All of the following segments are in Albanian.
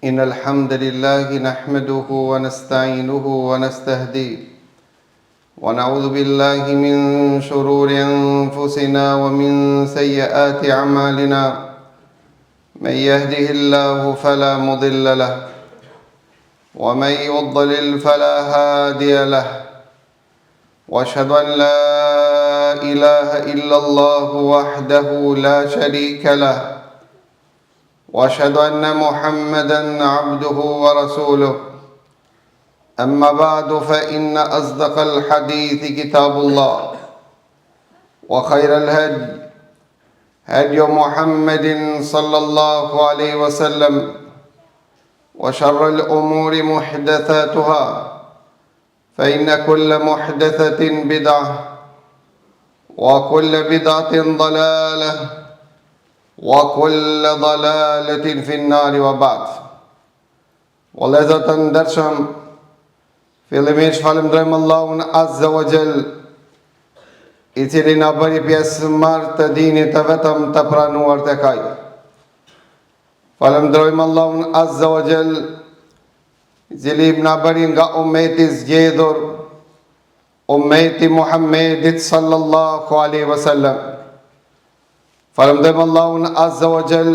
إن الحمد لله نحمده ونستعينه ونستهديه ونعوذ بالله من شرور أنفسنا ومن سيئات أعمالنا من يهده الله فلا مضل له ومن يضلل فلا هادي له وأشهد أن لا إله إلا الله وحده لا شريك له وأشهد أن محمدًا عبده ورسوله أما بعد فإن أصدق الحديث كتاب الله وخير الهدي هدي محمد صلى الله عليه وسلم وشر الأمور محدثاتها فإن كل محدثة بدعة وكل بدعة ضلالة وكل ضلالة في النار وبعد. Vëllezër të ndershëm, fillimisht falenderojmë Allahun Azza wa Jall, i cili na bëri pjesëmarrë të dinit të vetëm të pranuar tek Ai. Falenderojmë Allahun Azza wa Jall, i cili na bëri nga ummeti zgjedhur, ummeti Muhammedit sallallahu alaihi wasallam. Falenderojmë Allahun Azza wa Jall,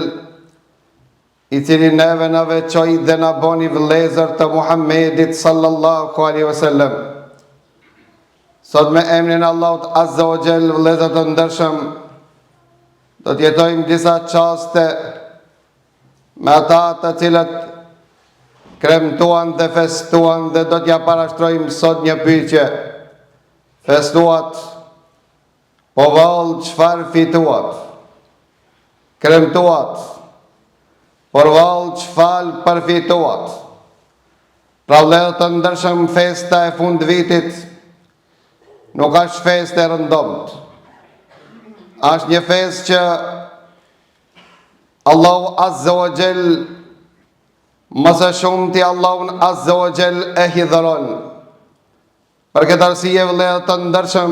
i cili neve na veçoi dhe na boni vëllezër të Muhammedit sallallahu alaihi wasallam. Sot me emrin Allahut Azza wa Jall, vëllezër të ndershëm, do të jetojmë disa çaste me ata të cilët kremtuan dhe festuan, dhe do t'ja parashtrojmë sot një pyetje. Festuat, po vallë çfarë fituat? Kremtuat, por vallë çfarë përfituat? Pra vëllezër të ndershëm, festa e fundvitit nuk është festë e rëndomt. Është një festë që Allahu Azza wa Jall, më së shumti Allahun Azza wa Jall e hidhëron. Për këtë arsye, vëllezër të ndershëm,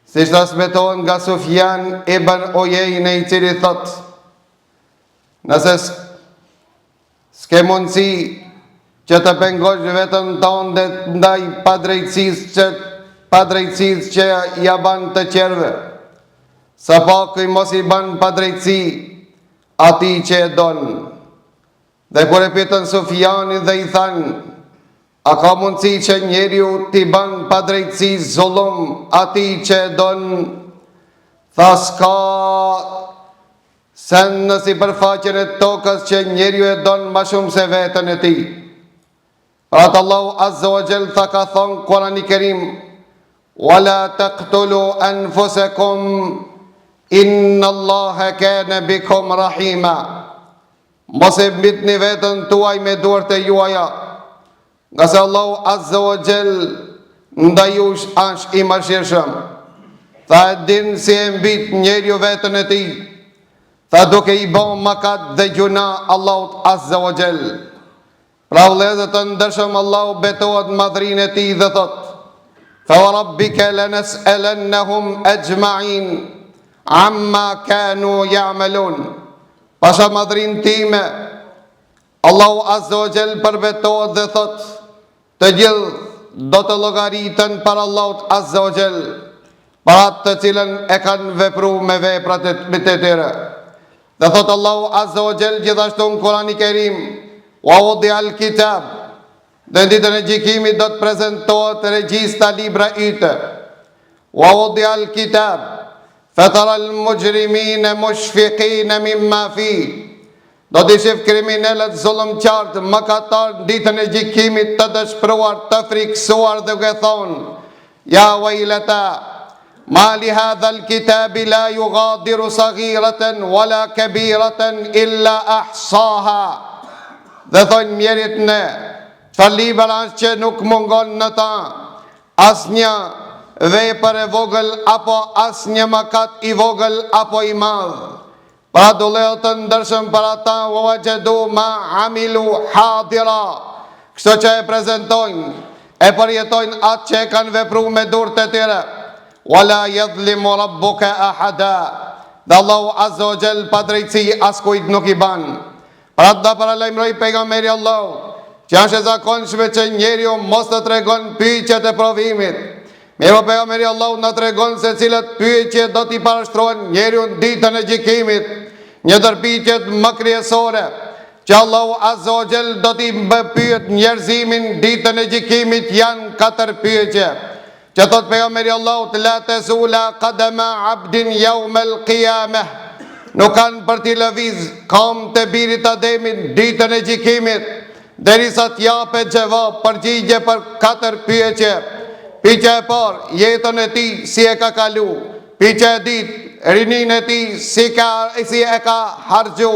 siç transmetohet nga Sufjan ibn Uyeyne, i cili thot: nëse s'ke mundësi që të pengosh vetën tënde ndaj padrejtësisë që ja ban të qerve, sa pakuj mos i ban padrejtësi atij që e don. Dhe kur e pyetën Sufjanin dhe i thanë: a ka mundësi që njeriu t'i ban padrejtësi zullum atij që e don? Tha: s'ka sen në sipërfaqen e tokës që njeriu e don më shumë se veten e tij. Pra Allahu Azza wa Jall tha, ka thonë Kurani Kerim: wala taqtulu anfusakum inna Allaha kana bikum rahima. Mos e mbitni veten tuaj me duart e juaja, nga se Allahu Azza wa Jall ndaj jush është i mëshirshëm. Tha: e din si e mbit njeriu veten e tij? Tha: duke i bën mëkat dhe gjuna Allahut Azza wa Jall. Pra vëllezër të ndershëm, Allahu betohet madhrinë e tij dhe thot: fa rabbika lanas'alannahum ajma'in amma kanu ya'malun. Pasha madhrinë time, Allahu Azza wa Jall përbetohet dhe thot: të gjithë do të llogaritën para Allahut Azza wa Jall, për atë të cilën e kanë vepruar me veprat e tyre. Dhe thot Allahu Azza wa Jall gjithashtu në Kurani Kerim: wa wudi'a al-kitab, dhe ditën e gjykimit do të prezantohet regjista libra yte. Wa wudi'a al-kitab fatara al-mujrimina mushfiqina mimma fi, do të shif kriminalët zullumqtarë, mëkatarë, ditën e gjykimit të dëshpëruar, të friksuar dhe duke thonë: ya waylata ma li hadha al-kitabi la yughadiru saghiratan wala kabiratan illa ahsaha. Dhe thonë mjerit ne, çfarë libër është që nuk mungon në ta asnjë vepër e vogël apo asnjë mëkat i vogël apo i madh. Pra vëllezër të ndershëm, për ata wajadu ma amilu hadira, kështu që e prezantojnë, e përjetojnë atë që e kanë vepruar me durët e tyre. Wala yadhlimu rabbuka ahada, dhe Allahu Azza wa Jall pa drejtësi askujt nuk i ban. Pra të da paralajmëroj pejgamberi Allahu, që është e zakonshme që njeriu mos të tregon pyetjet e provimit. Mirë, pejgamberi Allahu na tregon se cilat pyetje do t'i parashtrohen njeriu në ditën e gjykimit. Një ndër pyetjet më kryesore që Allahu Azza wa Jall do t'i pyet njerëzimin ditën e gjykimit janë 4 pyetje. Që thot pejgamberi Allahu, la tazula qadama abdin yawmal qiyamah. Nuk kanë për t'i lëviz kam të birit Ademit ditën e gjykimit, derisa t'japet gjevap përgjigje për 4 pyetje. Pyetja e parë, jetën e tij si e ka kalu. Pyetja e dytë, rinin e tij si e ka harxhu.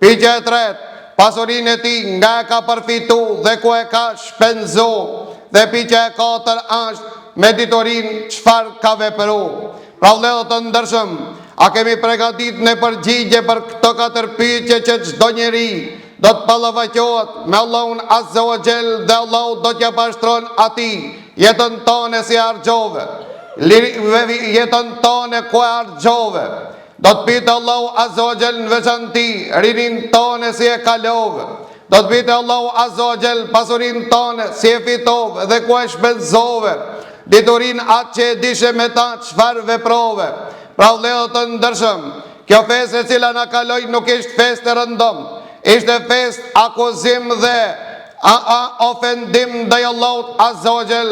Pyetja e tretë, pasurinë e tij nga e ka përfitu dhe ku e ka shpenzu. Dhe pyetja e katërt është, me ditorin çfarë ka vepru. Pra vëllezër të ndershëm, a kemi përgatitur në përgjigje për këto 4 pyetje që çdo njeri do të ballafaqohet me Allahun Azza wa Jall dhe Allahu do t'ja pashtron atij jetën tonë si harxhove. Jetën tonë ku harxhove. Do të pyet Allahu Azza wa Jall në veçanti rinin tonë si e kalove. Do të pyet Allahu Azza wa Jall pasurinë tonë si e fitove dhe ku e shpenzove. Diturin atë që e dishe me ta çfarë veprove. Pra vëllezër të ndershëm, kjo festë e cila na kaloi nuk ishte festë e rëndom. Ishte festë akuzim dhe ofendim ndaj Allahut Azza wa Jall.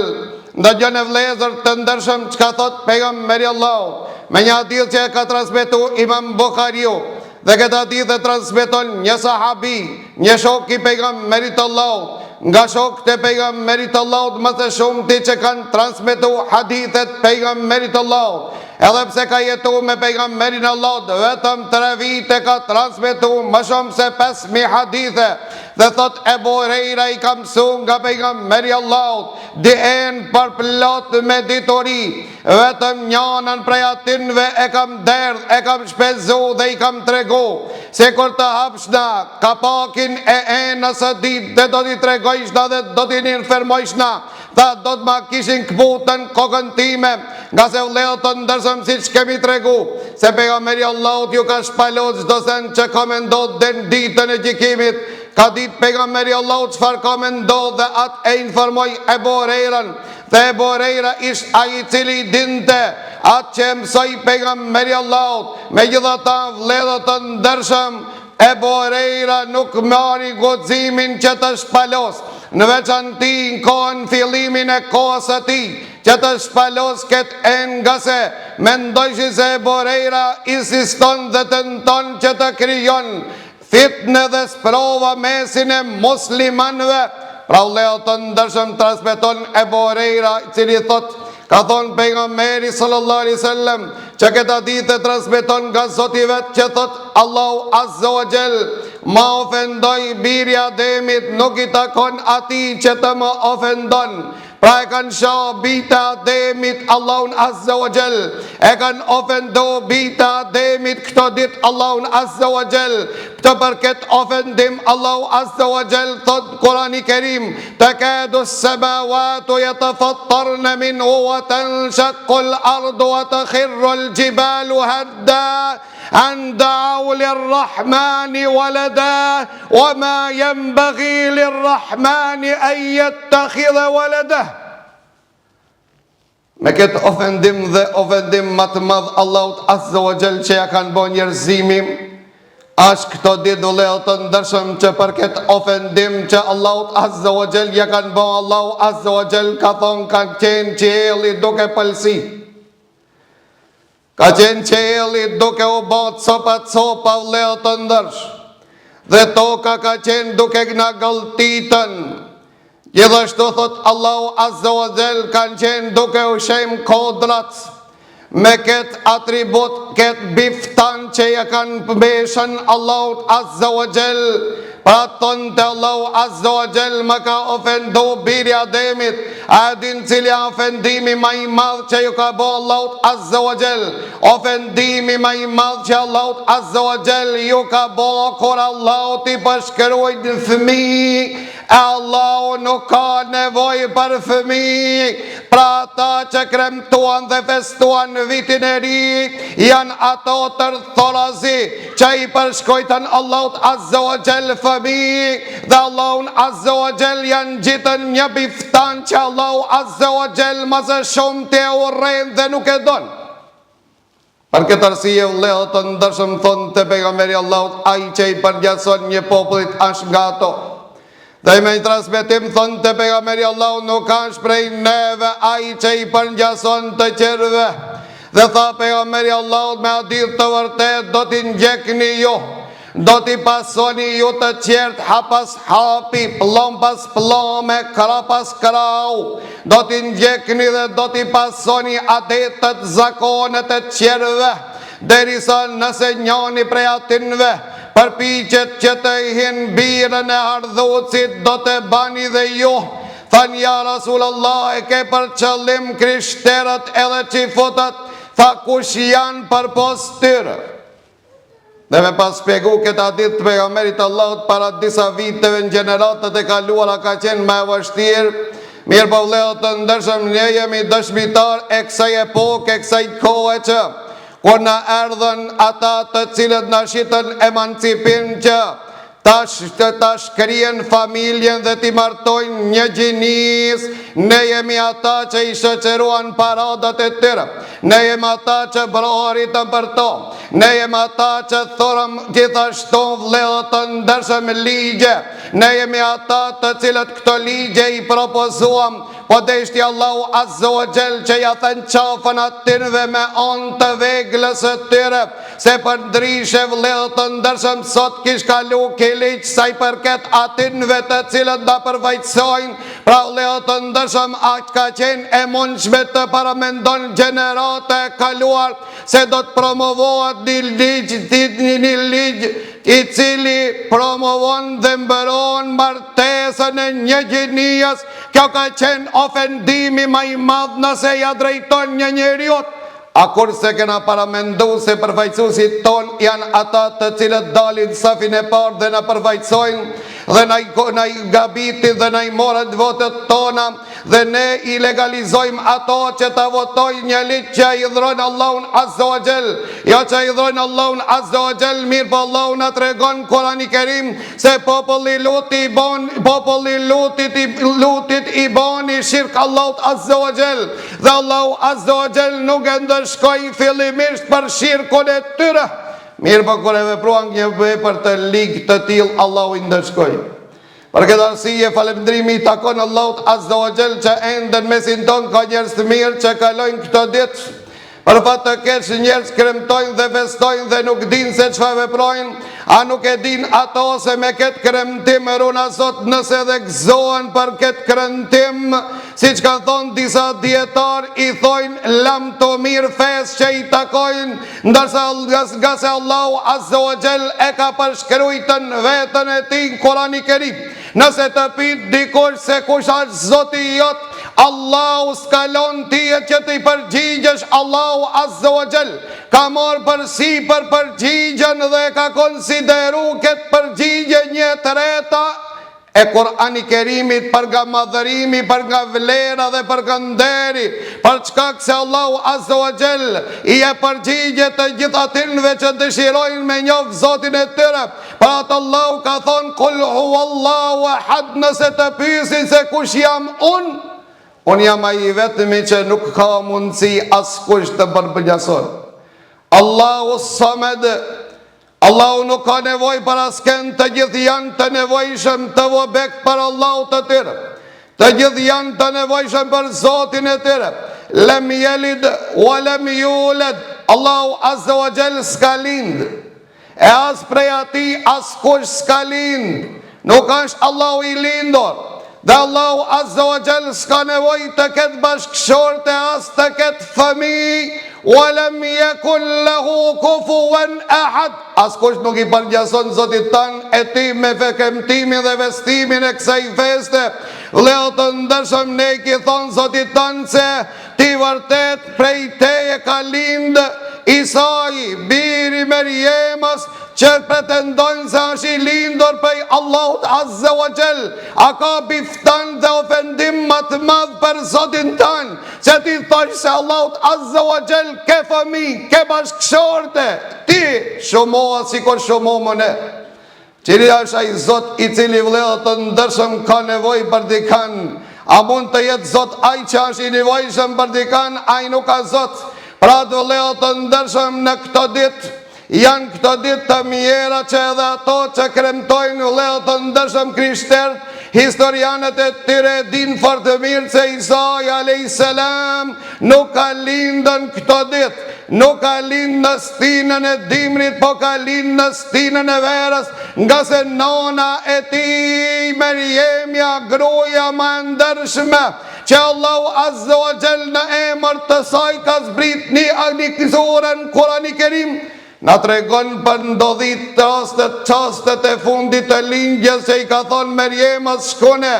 Ndëgjoni vëllezër të ndershëm çka thot pejgamberi Allahu me një hadith që e ka transmetuar Imam Buhariu. Dhe këtë hadith e transmeton një sahabi, një shok i pejgamberit Allahut. Nga shokët e pejgamberit Allahut më të shumti që kanë transmetuar hadithet pejgamberit Allahut. Edhe pse ka jetuar me pejgamberin Allahut vetëm 3 vite, ka transmetuar më shumë se 5000 hadithe. Dhe thot Ebu Hurajra i ka mësuar nga pejgamberi Allahut diën për plot me ditori. Vetëm njënën prej atinve e kam derdh, e kam shpenzu dhe i kam tregu. Se kur të hapshna kapakin e enës së ditë dhe do t'i tregojshna dhe do t'i informojshna, tha do t'ma kishin kputën kokën time, nga se vëllezër të ndershëm siç kemi tregu, se pejgamberi Allahut ju ka shpalur çdo sen që ka mendot dhe në ditën e gjykimit. Ka ditë pejgamberi Allahut çfarë ka mendot dhe atë e informoi Ebu Hurajrën. Dhe Ebu Hurajra ish ai i cili dinte atë që mësoi pejgamberi Allahut. Megjithatë vëllezër të ndershëm, Ebu Hurajra nuk mori guximin që të shpalos, në veçanti në kohën fillimin e kohës së tij, që të shpalos këtë en nga se mendojshi se Ebu Hurajra insiston dhe tenton që të krijon fitnë dhe sprova mesin e muslimanëve. Pra vëllezër të ndershëm transmeton Ebu Hurajra i cili thot, ka thonë pejgamberi sallallahu alaihi wasallam, që këtë hadith e transmeton nga Zoti vet që thot Allahu Azza wa Jall ma ofendoi biri Ademit, nuk i takon atij që të më ofendon. Pra e kanë shoh bita Ademit Allahun Azza wa Jall, e kanë ofendo bita Ademit këto ditë Allahun Azza wa Jall. Të përket ofendim Allahu Azza wa Jall thot Kurani Kerim, takadu as-samawati yatafattarna minhu wa tanshaqqu al-ardu wa takhirru al-jibalu hadda an da'u lir-rahmani walada wa ma yanbaghi lir-rahmani an yattakhidha walada. Me këtë ofendim dhe ofendim më të madh Allahut Azza wa Jall që ja kanë bën njerëzimin, është këto ditë vëllezër të ndershëm që për këtë ofendim që Allahut Azza wa Jall ja kanë bën, Allahu Azza wa Jall ka thonë ka qenë qielli duke pëlsi. Ka qenë qielli duke u bë copa vëllezër të ndershëm. Dhe toka ka qenë duke na gëlltitën. Gjithashtu thot Allahu Azza wa Jall kanë qenë duke u shem kodrat. Me këtë atribut, këtë biftan që ja kanë përbeshën Allahut Azza wa Jall. Pra thonë të Allahu Azza wa Jall më ka ofendu biri Ademit. A din cili ofendimi më i madh që ju ka bo Allahut Azza wa Jall? Ofendimi më i madh që Allahut Azza wa Jall ju ka bo kur Allahut i përshkruaj në fëmijë Allahu nuk ka nevojë për fëmijë. Pra ata që kremtuan dhe festuan vitin e ri, janë ato tërthorazi që i përshkojtën Allahut Azza wa Jall fëmijë, dhe Allahun Azza wa Jall janë gjitën një biftan që Allahu Azza wa Jall ma zë shumë të urrejnë dhe nuk e donë. Për këtë arsye vëllezër të ndershëm, thonë te pejgamberi Allahut, ai që i përgjason një popullit është nga ato. Dhe me i transmetim thonë te pejgamberi Allahut, nuk është prej neve ai që i përgjason të qerve. Dhe tha pejgamberi Allahut me hadith të vërtet, do t'i ngjekni ju, do t'i pasoni ju të qert hap pas hapi, plom pas plome, krah pas krahu. Do t'i ngjekni dhe do t'i pasoni adetet, zakonet e qerve, derisa nëse njani prej atinve përpiqet që të hin birën e ardhucit, do të bani dhe ju. Than ja Rasulullah, e ke për qëllim krishterët edhe qifutët? Tha kush janë për pos tyre? Dhe me pas shpjegu këtë hadith të pejgamberit Allahut para disa viteve në gjeneratët e kaluara ka qenë më e vështirë. Mirë po vëllezër të ndershëm, ne jemi dëshmitar e kësaj epoke, e kësaj kohe që kur na erdhën ata të cilët na shitën emancipin që tash krijen familjen dhe t'i martojnë një gjinis. Ne jemi ata që i shoqëruan paradat e tyre, ne jemi ata që broharitën për to, ne jemi ata që thorëm gjithashtu vëllezër të ndershëm ligje, ne jemi ata të cilët këto ligje i propozuam, po deshti Allahu Azza wa Jall që ja thënë qafën atinve me anë të veglës e tyre, se për ndryshe vëllezër të ndershëm sot kish kalu kiliq sa i përket atinve të cilët da përvajtsojnë. Pra vëllezër të ndershëm, aq ka qenë e mundshme të paramendon gjenerate e kaluar se do të promovohet një ligj i cili promovon dhe mbëron martesën e një gjinies. Kjo ka qenë ofendimi më i madh nëse ja drejton një njeriut. A kurse kena paramendu se përfaqësuesit ton janë ata të cilët dalin safin e parë dhe na përfaqësojnë dhe na i gabitin dhe na i morën votet tona, dhe ne i legalizojmë ato që ta votojnë një ligj që i dhronë Allahun Azza wa Jall. Jo që i dhronë Allahun Azza wa Jall, mirë po Allahu na tregon Kurani Kerim se populli lutit i bani shirk Allahut Azza wa Jall, dhe Allahu Azza wa Jall nuk e ndërshkoi fillimisht për shirkun e tyre. Mirë po kur e vepruan një vepër të ligj të tillë, Allahu i ndërshkoi. Për këtë arsye falëndrimi i takon Allahut Azza wa Jall që ende në mesin ton ka njerëz të mirë që kalojnë këto ditë. Për fat të keq njerëz kremtojnë dhe festojnë dhe nuk dinë se çfarë veprojnë. A nuk e din ato se me këtë kremtim runa sot nëse dhe gëzohen për këtë kremtim, si që kanë thonë disa dietar, i thojnë lam të mirë fes që i takojnë, ndërsa nga se Allahu Azza wa Jall e ka përshkrujtën vetën e ti në Kurani Kerim. Nëse të pitë dikush se kush është Zoti jot, Allahu s'kalon tije që t'i përgjigjesh. Allahu Azza wa Jall ka marrë përsipër përgjigjen dhe ka konsideru këtë përgjigje një treta e Kurani Kerimit për nga madhërimi, për nga vlera dhe për nga nderi, për çkak se Allahu Azza wa Jall i e përgjigje të gjithë atinve që dëshirojnë me njoh Zotin e tyre. Për atë Allahu ka thonë kul huwallahu ahad, nëse të pyesin se kush jam unë jam ai vetëmi që nuk ka mundësi askush të përbërgjason. Allahu Samed, Allahu nuk ka nevoj për asken, të gjithë janë të nevojshëm të vobek për Allahu të tyre, të gjithë janë të nevojshëm për Zotin e tyre. Lem jelid wa lem yulad, Allahu Azza wa Jall s'ka lind, e as prej ati as kush s'ka lind, nuk është Allahu i lindur. Dhe Allahu Azza wa Jall s'ka nevoj të ketë bashkëshorte as të ketë fëmijë. Walam yakun lahu kufuwan ahad, askush nuk i përgjason Zotit tanë e ti me vekemtimin dhe vestimin e kësaj feste. Vëllezër të ndershëm, ne i thonë Zotit tanë se ti vërtet prej teje ka lind Isai, biri Merjemës, që pretendojnë se është i lindur prej Allahut Azza wa Jall, a ka biftan dhe ofendim më të madh për Zotin tanë, që ti thosh se Allahut Azza wa Jall ke fëmijë, ke bashkëshorte, ti shumoha sikur shumohëm ne. Cili është ai Zot i cili vëllezër të ndershëm ka nevojë për dikan? A mund të jetë Zot ai që është i nevojshëm për dikan? Ai nuk ka Zot. Pra vëllezër të ndershëm, në këtë ditë janë këto ditë të mjera që edhe ato që kremtojnë vëllezër të ndershëm krishterët, historianët e tyre din fort të mirë se Isa alayhis salam nuk ka lindën këto ditë, nuk ka lind në stinën e dimrit, po ka lind në stinën e verës, nga se nona e tij Mariemja, gruaja më e ndershme, që Allahu Azza wa Jall në emër të saj ka zbrit një surën Kurani Kerim, na tregon për ndodhit çastet e fundit të lindjes që i ka thonë Mariemës, shkone,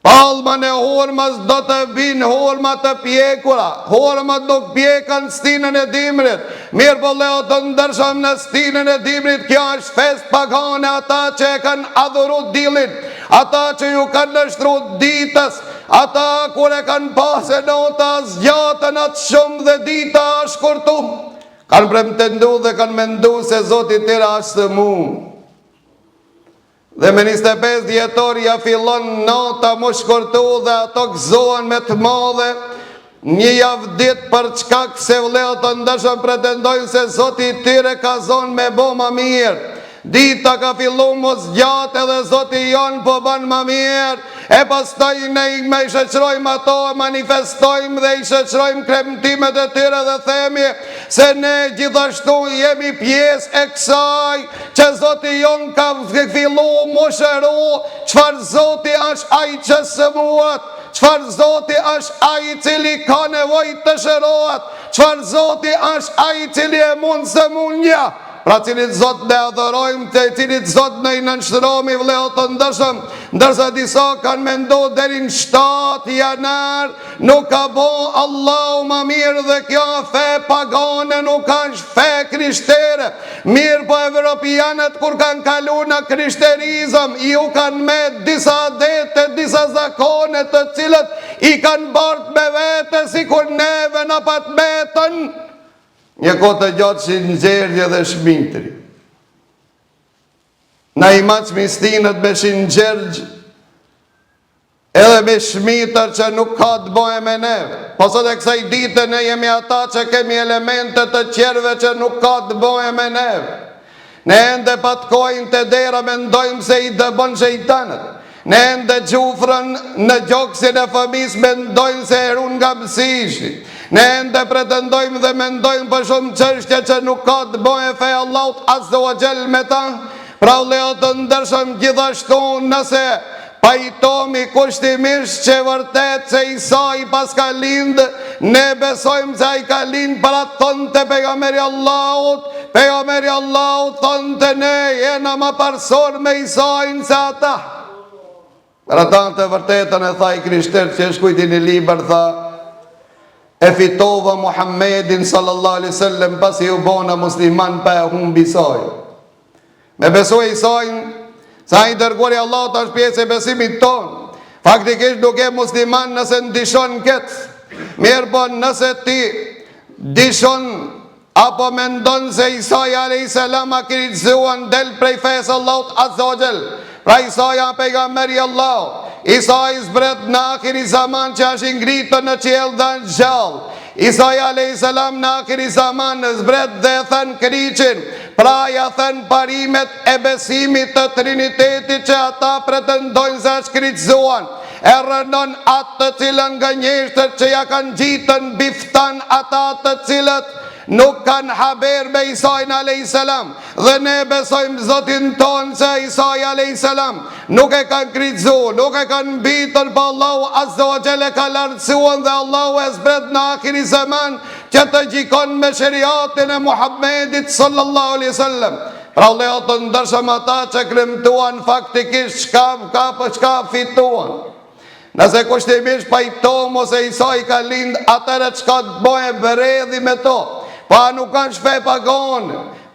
palmën e hurmës do të vinë hurma të pjekura, hurmat nuk pjekan stinën e dimrit, mirë po vëllezër të ndershëm, në stinën e dimrit kjo është fest pagane, ata që e kanë adhuru dillin, ata që ju kanë nështru ditës, ata kur e kanë pasë nota zgjatën atë shumë dhe dita është shkurtu, kanë premtendu dhe kanë mendu se Zoti tëra është mu. Dhe me 25 dhjetor ja fillon nota më shkurtu dhe ato gëzohen me të madhe, një javë ditë për çkak se vëllezër të ndershëm pretendojnë se Zoti i tyre ka zonë me bo më mirë. Dita ka fillu më zgjatë edhe Zoti jonë po banë më mirë, e pastaj ne me i shoqërojmë ato, manifestojmë dhe i shoqërojmë kremtimet e tyre dhe themi se ne gjithashtu jemi pjesë e kësaj që Zoti jonë ka fillu më shëru, çfarë Zoti është ai që sëmuat, çfarë Zoti është ai i cili ka nevojë të shërohet, çfarë Zoti është ai i cili e mund sëmundja. Pra cilit Zot ne adhorojmë, të cilit Zot ne i nënshtrohemi vëllezër të ndershëm, ndërsa disa kanë mendu deri në 7 janar nuk ka bo Allahu më mirë dhe kjo fe pagane nuk është fe krishtere. Mirë po evropianët kur kanë kalu në krishterizëm, ju kanë me disa adete, disa zakone të cilët i kanë bart me vete si kur neve në pat metën, një kohë të gjatë si nxergje dhe shmitri. Na i maqë mistinët me shinxergj, edhe me shmitër që nuk ka të boje me neve. Po sot e kësaj dite ne jemi ata që kemi elementet të qerve që nuk ka të boje me neve. Ne ende patkojnë të dera me ndojmë se i dëbon shejtanët. Ne ende gjufrën në gjoksin e fëmis me ndojmë se erun nga mësishi. Ne ende pretendojmë dhe mendojmë për shumë çështje që nuk ka të bëjë fe Allahut Azza wa Jall me ta. Pra vëllezër të ndershëm, gjithashtu nëse pajtohemi kushtimisht që vërtet se Isa i pas ka lind, ne besojmë se ai ka lind para thonte pejgamberi Allahut. Pejgamberi Allahut thonte ne jena më parsor me Isain se ata. Për ata të vërtetën e tha i krishterët që shkujti një libër, tha e fitova Muhammedin sallallahu alaihi wasallam pasi u bona musliman pa e humbi saj. Me besoj Isajin, sa i dërguari Allahut është pjesë e besimit ton. Faktikisht nuk e musliman nëse ndishon këtë. Mirë po nëse ti dishon apo mendon se Isai alayhis salam a kritzuan del prej fesë Allahut Azza wa Jall. Pra Isaja pejgamberi Allah, Isa i zbret në akhiri zaman që është ngritën në qiell dhe në gjallë. Isaja alayhis salam në akhiri zaman zbret dhe thën kriqin, pra ja thën parimet e besimit të Trinitetit që ata pretendojnë se është kritzuan. E rënon atë të cilën nga njështër që ja kanë gjitën biftan ata të cilët nuk kanë haber me Isajin alayhis salam. Dhe ne besojmë Zotin tonë se Isai alayhis salam nuk e kanë kritzu, nuk e kanë mbitën, pa Allahu Azza wa Jalla ka lartësuan dhe Allahu e zbret në akhiri zaman që të gjikon me shariatin e Muhammedit sallallahu alaihi wasallam. Pra vëllezër të ndershëm, ata që kremtuan faktikisht çka fituan. Nëse kushtimisht pajtohem ose Isai ka lind, atëre çka të bëjë bredhi me to. Pa nuk kanë shfe pagon.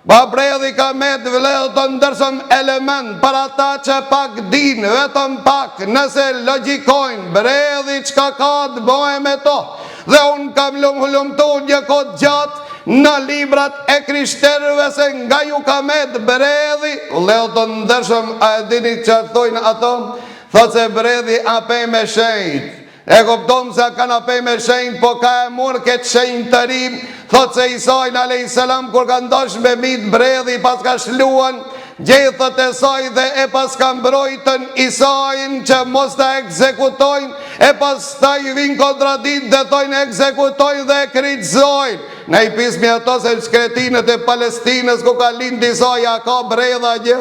Pa bredhi ka me të vledhë të ndërsëm element për ata që pak din, vetëm pak, nëse logikojnë, bredhi qka ka të bojë me to. Dhe unë kam lumëtu një kod gjatë në librat e krishterëve se nga ju ka me të bredhi, vledhë të ndërsëm, a e dini që thojnë ato, thot se bredhi apej me shenjt. E kuptom se kanë apej me shenjt, po ka e murë këtë shenjt të rim. Thot se Isajn a.s. kur ka ndosh me mit bredhi pas ka shluan gjethët e saj dhe e pas ka mbrojtën Isajn që mos të ekzekutojnë, e pas ta i vinë kontradit dhe thojnë ekzekutojnë dhe kriqzojnë. Ne i pismi ato se shkretinët e Palestinës ku ka lind Isaj a ka bredha gjë.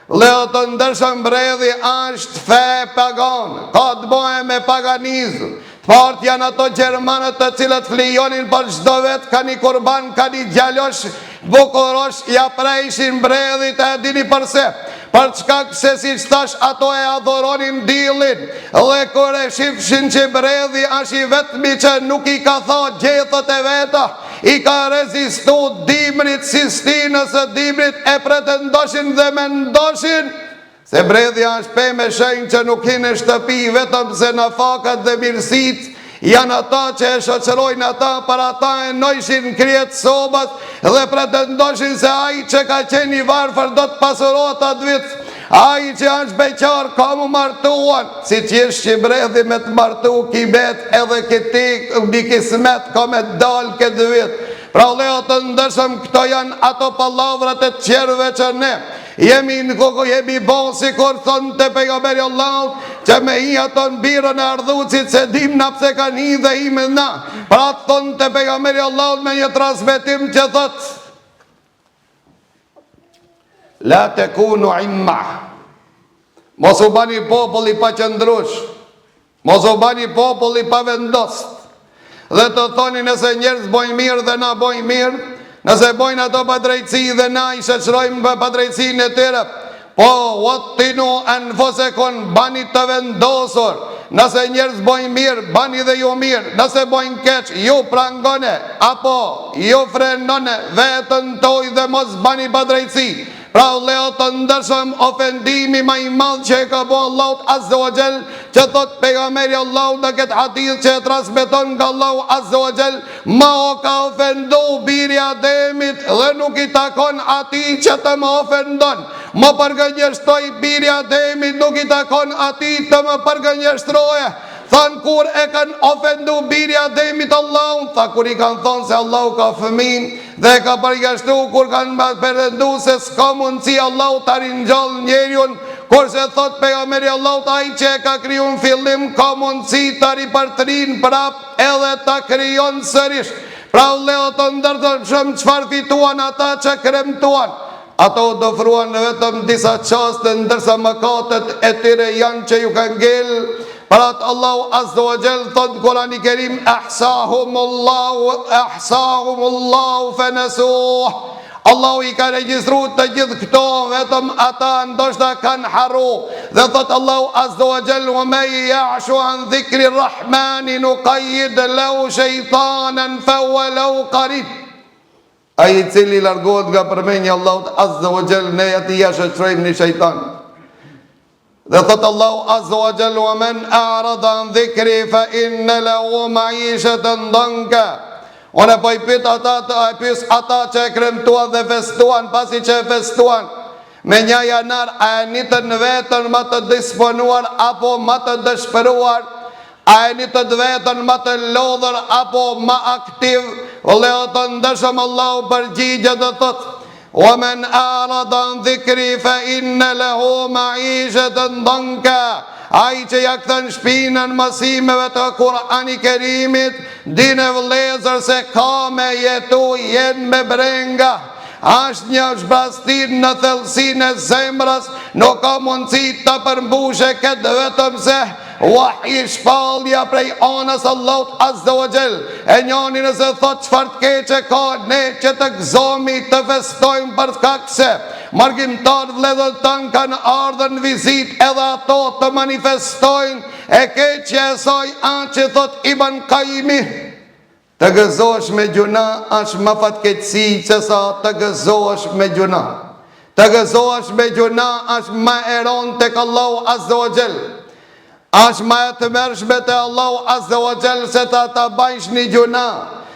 Leo të ndërshëm bredhi është fe pagan, ka të bëhe me paganizm. Të partë janë ato Gjermanët të cilët flijonin për çdo vetë, ka një kurban, ka një gjallosh, bukurosh, ja prejshin bredhit e dini përse. Për çka se si shtash ato e adhoronin dilin, dhe kur e shifshin që bredhi është i vetmi që nuk i ka tha gjethët e veta, i ka rezistu dimrit, sistinës e dimrit e pretendoshin dhe mendoshin se bredhi është pe me shenjë që nuk hinë shtëpi, vetëm se në fakat dhe mirësit janë ata që e shoqërojnë ata, për ata e nojshin kryet sobat dhe pretendoshin se aji që ka qenë i varfër do të pasurohet atë vitë. Aji që është beqar ka mu martuan, si që ishë që bredhi me të martu ki bet edhe këti një kismet ka me dalë këtë vitë. Pra leo të ndërshëm këto janë ato palavrat e qerve që ne jemi në koko, jemi bon si kur thonë të pejgamberi Allahut që me i ato në birën e ardhucit se dim na pse ka një dhe i me na. Pra thonë të pejgamberi Allahut me një transmetim që thotë la te kunu imma, mos u bani popull i pa qëndrush, mos u bani popull i pa vendost. Dhe të thoni nëse njerëz bojnë mirë dhe na bojnë mirë, nëse bojnë ato pa drejtësi dhe na i shoqërojmë pa drejtësinë e tyre, po wattinu anfusakum, bani të vendosur. Nëse njerëz bojnë mirë, bani dhe ju mirë. Nëse bojnë keq, ju prangone apo ju frenone vetën toj dhe mos bani pa drejtësi. Pra leo të ndërshëm ofendimi ma i madh që e ka bo Allahut Azza wa Jall, që thot pejgamberi Allahut në këtë hadith që e transmeton nga Allahu Azza wa Jall, ma o ka ofendu biri Ademit dhe nuk i takon ati që të më ofendon. Më përgënjeshtoj biri Ademit, nuk i takon ati të më përgënjeshtroje. Thanë kur e kanë ofendu biri Ademit Allahun, tha kur i kanë thonë se Allahu ka fëmin, dhe ka përgjashtu kur kanë përdendu se s'ka mundësi Allahu të rinjall njeriun, kurse thot pejgamberi Allahut ai që e ka kriju në fillim ka mundësi të ripërtrin prap edhe të krijon sërish. Pra leo të ndërshëm çfarë fituan ata që kremtuan. Ato dofruan vetëm disa qaste, ndërsa mëkatet e tyre janë që ju kanë ngel. Parat Allahu Azza wa Jall thot në Kurani Kerim ahsahumullahu fanasuh. Allahu i ka regjistru të gjithë këto, vetëm ata ndoshta kanë harru. Dhe thot Allahu Azza wa Jall wa man ya'shu an dhikri rrahmani nuqayyid lahu shaytanan fa huwa lahu qarin. Ai i cili largohet nga përmendja e Allahut Azza wa Jall, ne atij ja shoqërojmë një shejtan. Dhe thot Allahu Azza wa Jall wa man a'rada an dhikri fa inna lahu ma'ishatan danka. Unë po i pyet ata që e kremtuan dhe festuan, pasi që e festuan me 1 janar, a e nitën vetën më të disponuar apo më të dëshpëruar? A e nitën vetën më të lodhër apo më aktiv? Leo të ndëshëm Allahu përgjigje dhe thot وَمَنْ أَعْرَضَ عَنْ ذِكْرِي فَإِنَّ لَهُ مَعِيشَةً ضَنْكًا. Ai që ja këthën shpinën mësimeve të Kurani Kerimit, dine vëllezër se ka me jetu jenë me brenga. Ashtë një zbrastin në thellësin e zemrës, nuk ka mundësi të përmbushe këtë vetëm se wahi shpallja prej anës Allahut Azza wa Jall. E njani nëse thot çfarë të keqe ka, ne që të gëzomi të festojmë për kakse margjimtar vëllezër tanë kanë ardhur në vizit edhe ato të manifestojnë e keqja e saj anë që thot Ibn Qayyimi Të gëzosh me gjuna është më fatkeqësi që sa të gëzosh me gjuna. Të gëzosh me gjuna është më e rëndë tek Allahu Azza wa Jall. Është më e tmerrshme te Allahu Azza wa Jall se ta bëjsh një gjuna.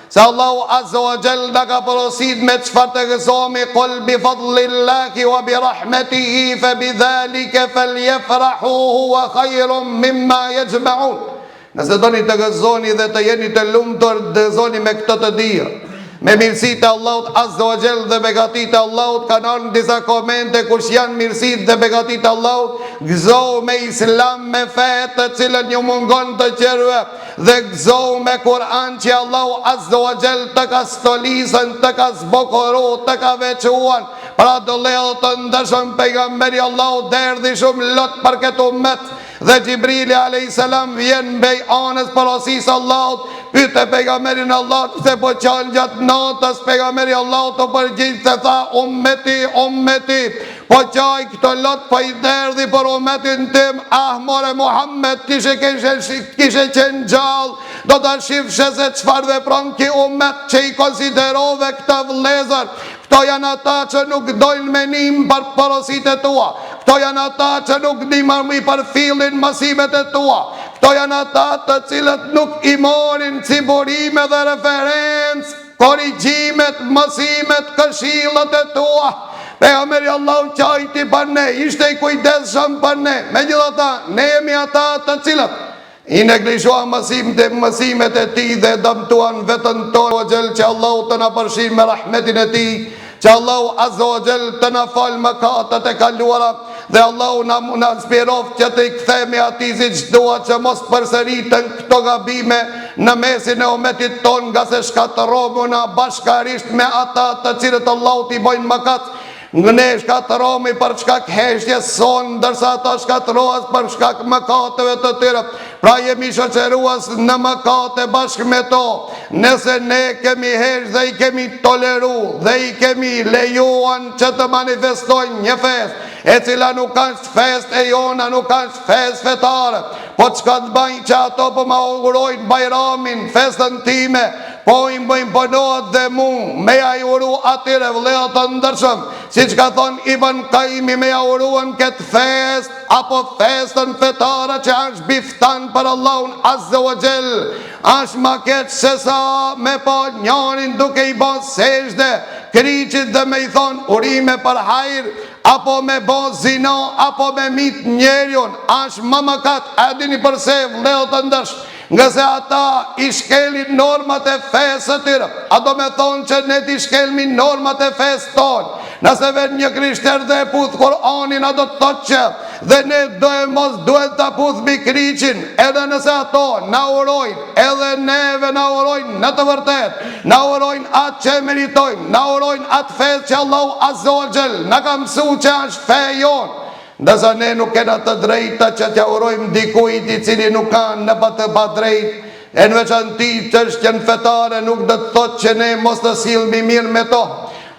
Se Allahu Azza wa Jall na ka porosit me çfarë të gëzohemi, qul bi fadlillahi wa bi rahmetihi fa bidhalika falyafrahu huwa khayrun mimma yajma'un. Nëse doni të gëzoni dhe të jeni të lumtur, gëzoni me këtë të dia. Me mirësitë e Allahut Azza wa Jall dhe begatitë e Allahut, kanë ardhur disa komente kush janë mirësitë dhe begatitë e Allahut, gëzohu me Islam, me fe të cilën ju mungon të qerve, dhe gëzohu me Kur'an që Allahu Azza wa Jall të ka stolisën, të ka zbokoru, të ka veçuan. Pra do lejo të ndëshëm pejgamberi Allahut derdhi shumë lot për këtë ummet. Dhe Gjibrili a.s. vjen mbej anës porosisë Allahut, pyete pejgamberin Allahut se po qalë gjatë natës, pejgamberi Allahut të përgjigj se tha ummeti, po qaj këtë lot po i derdhi për ummetin tim, more Muhammed kishe qenë gjallë, do të shifshe se qfar vepron ki ummet që i konsiderove këta vëllezër. Këto janë ata që nuk dojnë menim për porosit e tua. Këto janë ata që nuk dimërmi për fillin mësimet e tua. Këto janë ata të cilët nuk i morin ciburime dhe referencë, korrigjimet, mësimet, këshillat e tua. Pejgamberi Allahu qajti për ne, ishte i kujdesshëm për ne. Megjithatë, ne jemi ata të cilët i neglishuan mësimet e ti dhe dëmtuan vetën tonë. O Gjell që Allahu të na përfshin me rahmetin e ti, që Allahu Azza wa Jall të na falë mëkatet e kaluara, dhe Allahu na inspiroft që të i kthehemi atij siç dua, që mos përsëritën këto gabime në mesin e ummetit ton, nga se shkatërrohuna bashkarisht me ata të cilët Allahu t'i bojnë mëkat. Ne shkatërohemi për shkak heshtjes son, ndërsa ata shkatërohen për shkak mëkateve të tyre. Pra jemi shoqërues në mëkate bashkë me to. Nëse ne kemi hesht dhe i kemi toleru dhe i kemi lejuan që të manifestojnë një festë e cila nuk është festë e jona, nuk është festë fetare, po çka të bëjnë që ato po ma augurojnë Bajramin, festën time, po i bëjnë bënohet dhe mu me ja i uru atyre vëllezër të ndërshëm, siç ka thonë Ibn Qayyim, me ja uruan këtë festë apo festën fetare që është biftan për Allahun Azza wa Jall, është ma keq se sa me po njërin duke i bën sejdë kriqit dhe me i thonë urime për hajër, apo me bo zina, apo me mit njerion, është më mëkat. A dini përse vëllezër të ndërsh? Nga se ata i shkelin normat e fesë të tyre. A do me thonë që ne t'i shkelmi normat e fesë tonë. Nëse vetë një krishter dhe e puth Koranin, a do të thotë që dhe ne mos duhet të puth mi kriqin, edhe nëse ato na urojnë, edhe neve na urojnë në të vërtet, na urojnë atë që meritojnë, na urojnë atë fesë që Allahu Azza wa Jall na ka mësu që është fe jonë. Ndërsa ne nuk kena të drejta që t'ja urojmë dikujt i cili nuk kanë në pa drejt, e në veçanti që është qenë fetare, nuk do të thotë që ne mos të sillmi mirë me to,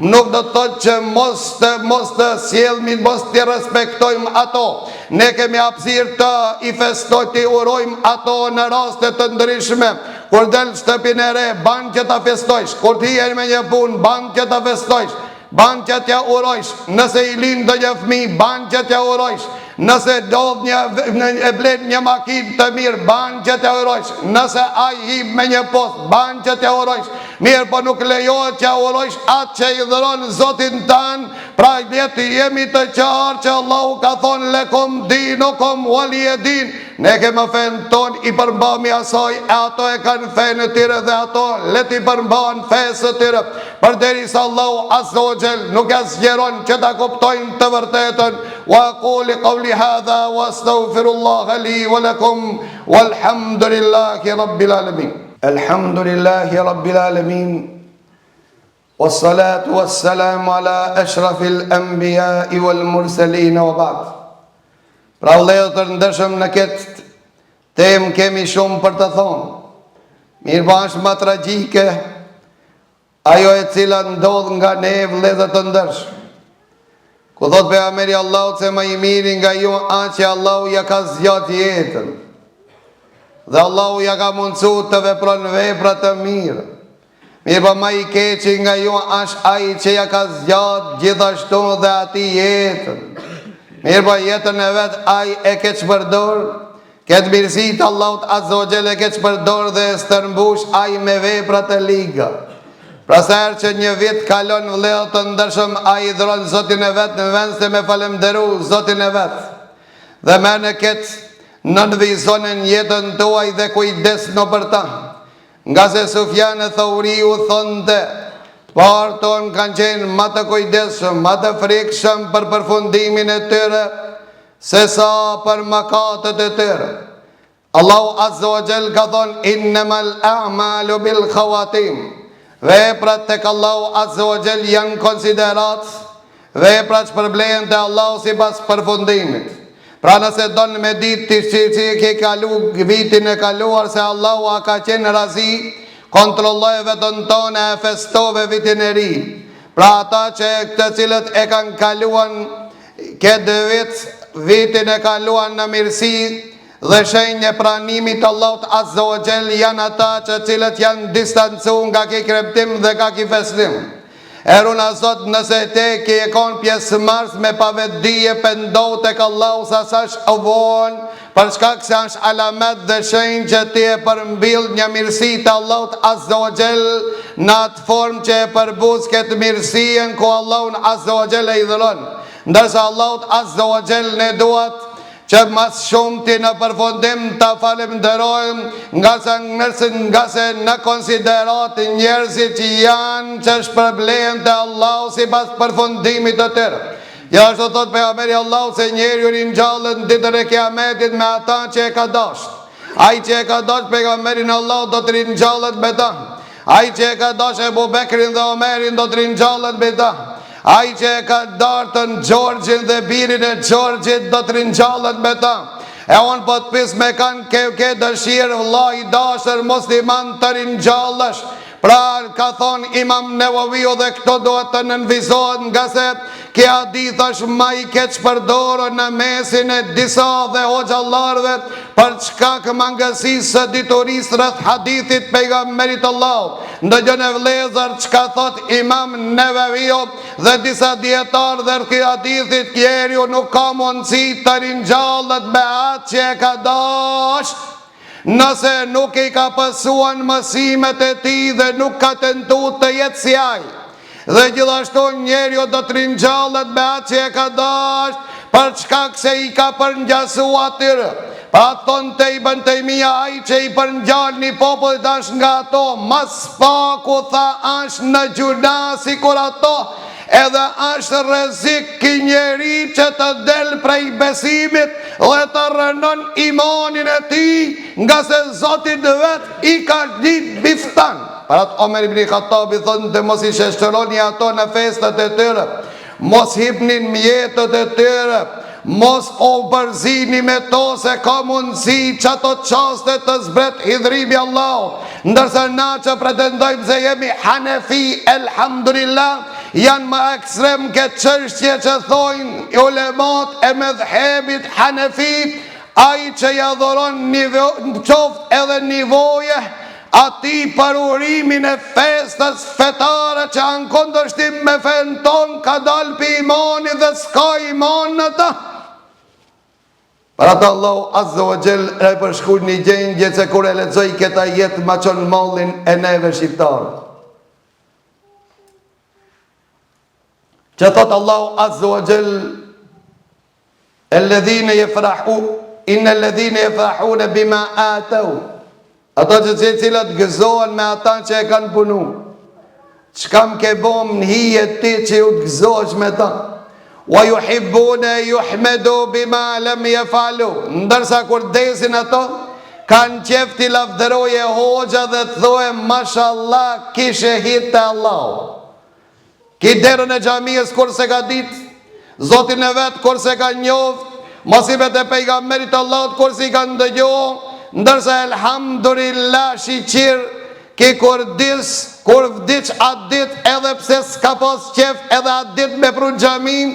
nuk do të thotë që mos të sjellmi, mos të respektojmë ato. Ne kemi hapësirë të i festojmë, të i urojmë ato në raste të ndryshme. Kur del shtëpinë e re, ban që ta festojsh, kur ti je me një punë, ban që ta festojsh, ban që t'ja urojsh, nëse i lind do një fëmijë, ban që t'ja urojsh, nëse dodh e blen një makinë të mirë, ban që t'ja urojsh, nëse ai hip me një post, ban që t'ja urojsh. Mirë, po nuk lejohet t'ja urojsh atë që i dhuron Zotin tanë. Pra jeti jemi të qartë që Allahu ka thonë lekum dinukum waliya din. Ne kemë fenë tonë, i përmbami asaj, e ato e kanë fenë të tyre dhe ato let i përmban fesë të tyre. Përderisa Allahu Azza wa Jall nuk e zgjeron që ta kuptojnë të vërtetën. Wa aqulu qawli hadha wa astaghfirullaha li wa lakum walhamdulillahi rabbil alamin. Alhamdulillahi rabbil alamin. Wassalatu wassalamu ala ashrafil anbiya'i wal mursalin wa ba'd. Pra vëllezër të ndeshëm, në këtë temë kemi shumë për të thonë. Mirë po është më tragjike ajo e cila ndodh nga ne vëllezër të ndeshëm. Ku thot pejgamberi Allahut se më i miri nga ju a që Allahu ja ka zgjat jetën. dhe Allahu ja ka mundësu të vepron vepra të mirë. Mirë po ma I keqi nga ju është ai që ja ka zgjat gjithashtu dhe ati jetën. Mirë po jetën e vetë ai e ke çpërdor, këtë mirësi të Allahut Azza wa Jalla e ke çpërdor dhe stërmbush ai me vepra të liga. Pra sa herë që një vit kalon vëllezër të ndershëm, ai dhuron Zotin e vet në vend se me falënderu Zotin e vet. Dhe merr në këtë nënvizonin jetën tuaj dhe kujdes në për ta. Nga se Sufjan e Thauriu thonte, parë tonë kanë qenë më të kujdesshëm, më të frikshëm për përfundimin e tyre, se sa për mëkatet e tyre. Allahu Azza wa Jall ka thonë, innamal a'malu bil khawatim. Veprat tek Allahu Azza wa Jall janë konsiderat veprat që përblehen te Allahu sipas përfundimit. Pra nëse donë me ditë që ke kalu vitin e kaluar se Allahu a ka qenë razi, kontrolloj vetën tonë e festove vitin e ri. Pra ata që të cilët e kanë kaluan këtë vitin e kaluan në mirësi dhe shenjë pranimit Allahut Azza wa Jall janë ata që cilët janë distancu nga ki kreptim dhe nga ki festim. Eruna Zot, nëse te ki e konë pjesë mars me pavetdije pëndohu tek Allahu sa është vonë, për shkak se është alamet dhe shenjë që ti e përmbill një mirësi të Allahut Azza wa Jall në atë formë që e përbuz këtë mirësien ku Allahun Azza wa Jall e idhëron. Ndërsa Allahut Azza wa Jall ne duat që mas shumë ti në përfundim të falemnderojmë nga se në konsiderat njerëzit që janë që shpërblehen të Allahu si pas përfundimit të tërë. Ja është të thot pejgamberi Allahu se njeri u rinjallën ditën e kiametit me ata që e ka dasht. Ai që e ka dasht pejgamberin Allahu do të rinjallët me ta. Ai që e ka dasht Ebu Bekrin dhe Omerin do të rinjallët me ta. Ai që e ka dartën Gjorgjin dhe birin e Gjorgjit do të rinjallët me ta. E unë po të pis me kanë ke dëshirë vëlla I dashër musliman të rinjallësh. Pra ka thonë Imam Nevaviu dhe këto duhet të nënvizohet nga se ki hadith është ma I keq përdorë në mesin e disa dhe hoxhallarëve për çka mangësisë së diturisë rreth hadithit pejgamberit Allahut. Ndëgjën e vëllezër çka thot Imam Nevaviu dhe disa dietarë dhe rreth hadithit njeriu nuk ka mundësi të rinjallët me atë që e ka dashur nëse nuk I ka pësuan mësimet e ti dhe nuk ka tentu të jetë si ai. Dhe gjithashtu njeriu do të rinjallët me atë që e ka dashur për shkak se I ka përngjasu atyre. Pa thonë të Ibn Taymija ai që I përngjall një popull është nga ato, mas paku tha është në gjuna si kur ato, edhe është rrezik ki njeri që të del prej besimit dhe të rënon imanin e ti, nga se Zotit vet I ka ditë biftan. Parat Omer ibn Khattabi thonë të mos I sheshtëroni ato në festat e tyre, mos hipnin mjetët e tyre, mos o përzini me to se ka mundësi që ato qaste të zbret hidhrimi Allah. Ndërsa na që pretendojmë se jemi Hanefi, elhamdulillah, janë më ekstrem këtë çështje që thojnë ulemat e medhhebit Hanefi, ai që ja dhuron qoftë edhe nivoje ati për urimin e festës fetare që anë kundërshtim me fen ton ka dal për imani dhe s'ka iman në ta. Për atë Allahu Azza wa Jall e përshkur një gjendje që kur e lexoj këta jetë ma qonë mallin e neve shqiptarë. Që thot Allahu Azza wa Jall Alladhina inna alladhina yafrahuna bima atau. Ata që cilat gëzohen me ata që e kanë punu. Çka më ke bom në hijet ti që ju të gëzohesh me ta. Wa yuhibbuna yuhmadu bima lam yafalu. Ndërsa kur desin ato kanë qef t'i lavdëroje hoxha dhe të thoje mashallah kishe hit të Allah. Ki derën e xhamisë kur se ka dit, Zotin e vet kur se ka njoft, mosimet e pejgamberit Allahut kur si ka ndëgjohë. Ndërsa elhamdulillah shiqir ki kur vdiq atë dit edhe pse s'ka pas qef edhe atë dit me prun xhamin,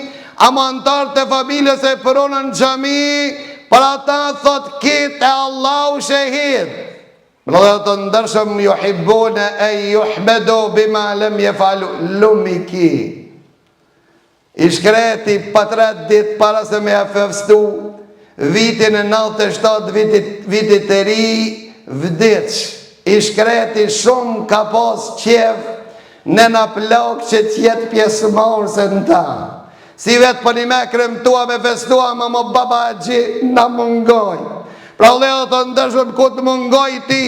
amantar të familjes e pronën xhami Për ata thot kit e Allahu shahid. Vëllezër të ndershëm, yuhibbuna an yuhmadu bima lam yafalu lumiki. I shkreti pa 3 ditë para se me afëstu vitin e 97 vitit të ri vdiq. I shkreti shumë ka pas qef në na plak që t'jet pjesëmarrëse në ta. Si vetë për një me kremtua me festua më baba gji na mungoj. Pra vëllezër të ndershëm, ku të mungoj ti?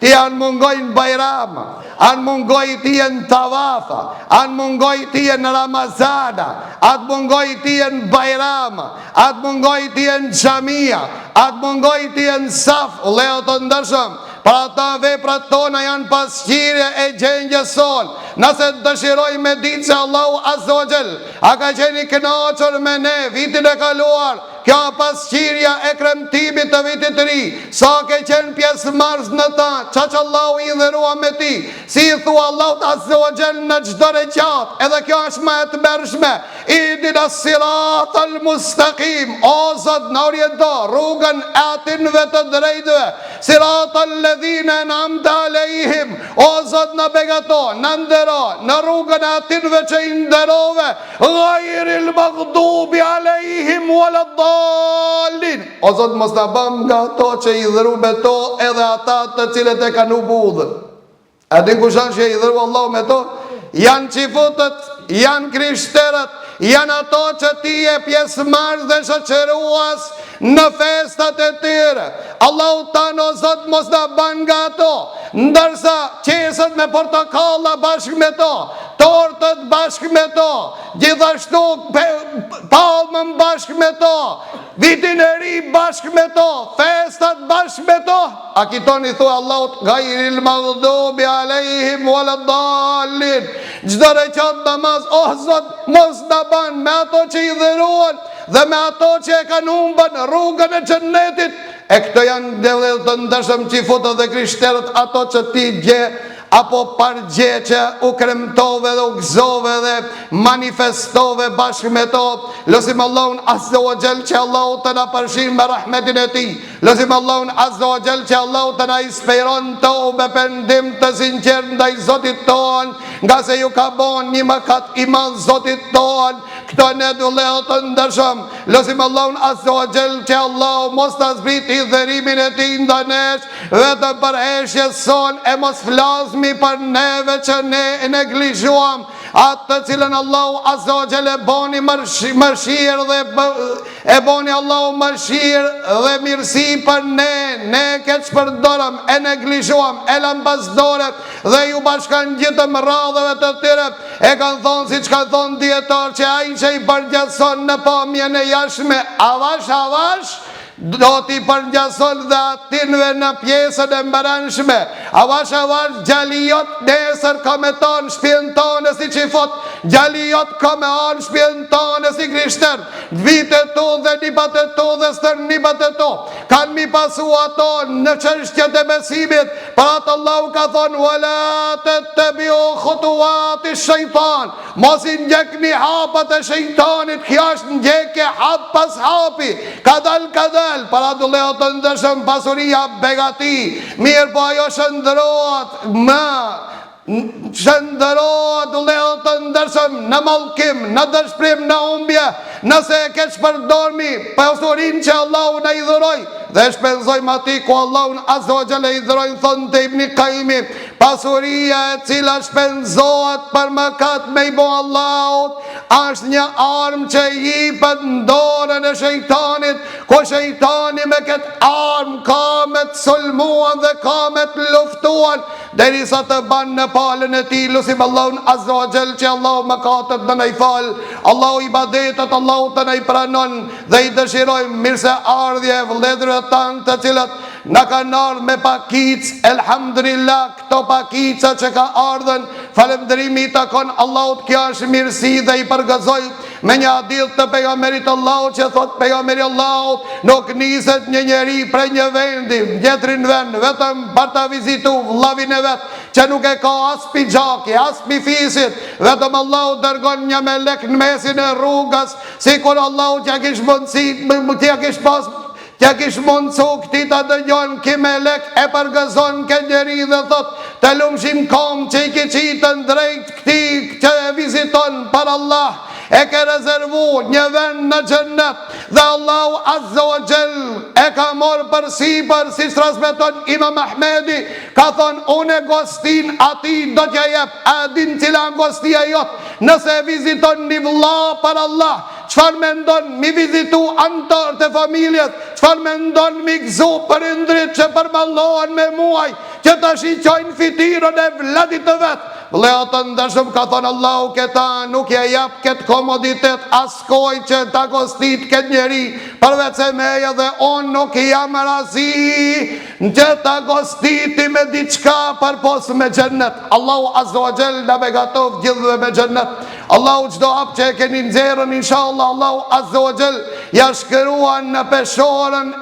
Ti anë mungoj në Bajrama, anë mungoj ti në Tavafa, anë mungoj ti në Ramazana, atë mungoj ti në Bajrama, atë mungoj ti në Xhamia, atë mungoj ti në Saf. Vëllezër të ndershëm, për ata veprat tona janë pasqyrje e gjendjes son. Nëse dëshiroj me ditë se Allahu Azza wa Jall a ka qenë i kënaqur me ne vitin e kaluar, kjo pasqyrja e kremtimit të vitit të ri, sa ke qenë pjesëmarrës në ta, çaq Allahu i dhërua me ti, si i thua Allahu Azza wa Jall në çdo recat, edhe kjo është më e tmerrshme. Ihdina siratal mustaqim, o Zot na oriento rrugën e atyve të drejtëve, siratal ladhina an'amta alejhim, o Zot na begato, na ndero në rrugën e atyve që i nderove, ghayril maghdubi alejhim waladdallin. O Zot mos na bëm nga ato që i dhëru me to edhe ata të cilët e kanë budhën. A din kush janë që i dhëru Allahu me to? Janë qifutët, janë krishterët, janë ato që ti e pjesëmarrës dhe shoqëruas në festat e tyre. Allahu tanë, o Zot, mos na bën nga ato, ndërsa qesët me portokalla bashkë me to, tortët bashkë me to, gjithashtu palmën bashkë me to, vitin e ri bashkë me to, festat bashkë me to. A kitoni thua Allahut ghayril maghdubi alejhim waladdallin. Çdo recat namaz, o Zot, mos na bën me ato që i dhëruan dhe me ato që e kanë humbën rrugën e xhennetit. E këto janë vëllezër të ndershëm qifutët dhe krishterët, ato që ti gje apo pargje që u kremtove dhe u gëzove dhe manifestove bashkë me to. Lutim Allahun Azza wa Jall që Allahu të na përshin me rahmetin e tij. Lutim Allahun Azza wa Jall që Allahu të na inspiron me pendim të sinqert ndaj Zotit ton, nga se ju ka bon një mëkat i madh Zotit ton. Këto ne vëllezër të ndershëm, lutim Allahun Azza wa Jall që Allahu mos ta zbriti dhërimin e tij ndaj nesh, vetëm për heshjes son, e mos flasmi për neve që ne e neglizhuam atë të cilën Allahu Azza wa Jall e boni mëshirë dhe e boni Allahu mëshirë dhe mirësi për ne keq përdorëm, e neglizhuam, e lambasdorëm dhe ju bashkan gjithëm radhëve të tyre. E kanë thonë, si që kanë thonë dietar, që ai që i përgjithson në pamjen e jashtme avash do t'i përngjason dhe atinve në pjesën e mbëranshme. Avash gjaliot nesër ka me tonë shpjen tonë si qifot, gjaliot ka me anë shpjen tonë si krishter, vitet tu dhe nipat e tu dhe stër nipat e tu kanë mi pasu ato në çështjet e besimit. Për atë Allahu ka thonë, wala tattabi'u khutuwati shejtan, mos i ndjekni hapat e shejtanit. Kjo është ndjekje hap pas hapi, kadal para vëllezër të ndershëm, pasuria begati, mirë po ajo shëndërohet vëllezër të ndershëm në mallkim, në dëshpërim, në humbje. Nëse e keq përdormi pasurinë që Allahu na i dhuroi dhe shpenzojmë aty ku Allahu Azza wa Jalla i dhuroi, thonë te Ibn Qayyim, pasuria e cila shpenzohet për mëkat me i bo Allahut është një armë që jipet në dorën e shejtanit, ku shejtani me këtë armë ka me të sulmuan dhe ka me të luftuan derisa të banë në palën e tij. Lutim Allahun Azza wa Jall që Allahu mëkatet të na i fal, Allahu ibadetet Allahu të na i pranon, dhe i dëshirojmë mirëse ardhje vëllezërve tanë të cilët na kanë ardhur me pakic. Elhamdulillah, këto pakica që ka ardhen, falënderimi i takon Allahut. Kjo është mirësi dhe i përgëzoj me një hadith të pejgamberit Allahut që thot pejgamberi Allahut, nuk niset një njeri prej një vendi në tjetrin vend vetëm për ta vizitu vllavin e vet që nuk e ka as pi gjaki, as pi fisit, vetëm Allahu dërgon një melek në mesin e rrugës, sikur Allahu t'ja kish mundësi, t'ja kish pas që kish mundësu këti të dëgjon, ki me lek e përgëzon kë njeri dhe thot, të lumshim kom që i ki qitën drejt këti që e viziton për Allah, e ke rezervu një vend në gjennet, dhe Allahu Azza wa Jell e ka morë për sipër, si transmeton Imam Ahmedi, ka thonë, unë e gostin ati do t'ja jep, a din cila gostia jot, nëse e viziton një vëlla për Allah, qëfar me ndonë mi vizitu antar të familjet, qëfar me ndonë mi gëzu për indrit që përballohen me muaj, që të shiqojnë fitirën e vladit të vetë. Vëllezër të ndërshëm, ka thonë Allahu, këta nuk ja jap këtë komoditet askoj që ta gostit këtë njeri, përveç se meja dhe unë nuk jam razi që ta gostiti me diçka përpos me gjennet. Allahu Azza wa Jell na begatov gjithve me gjennet. Allahu çdo hap që e keni nxjerrën, inshallah Allahu Azza wa Jell ja shkruan në peshorën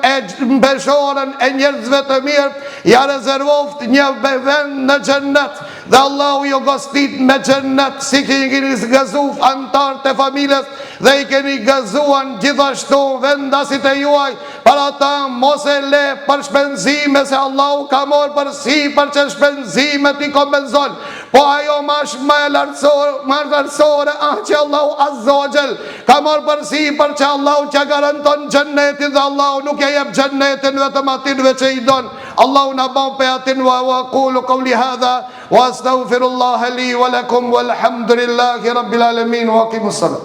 e njerëzve të mirë, ja rezervoft një vend në gjennet, dhe Allahu jo gostit me gjennet, si keni gëzuf antar të familjes, dhe i keni gëzuan gjithashtu vendasit e juaj, për ata mos e le për shpenzime, se Allahu ka morë për si për që shpenzime ti kompenzon, po ajo mash më lartësore, që Allahu Azza wa Jell ka morë për si për që Allahu që garanton gjennetin, dhe Allahu nuk e jep gjennetin vetëm atinve që i don. Allahu na bon pe atin, wa qulu qawli hadha wa astaghfirullah li wa lakum walhamdulillahi rabbil alamin wa aqimus salat.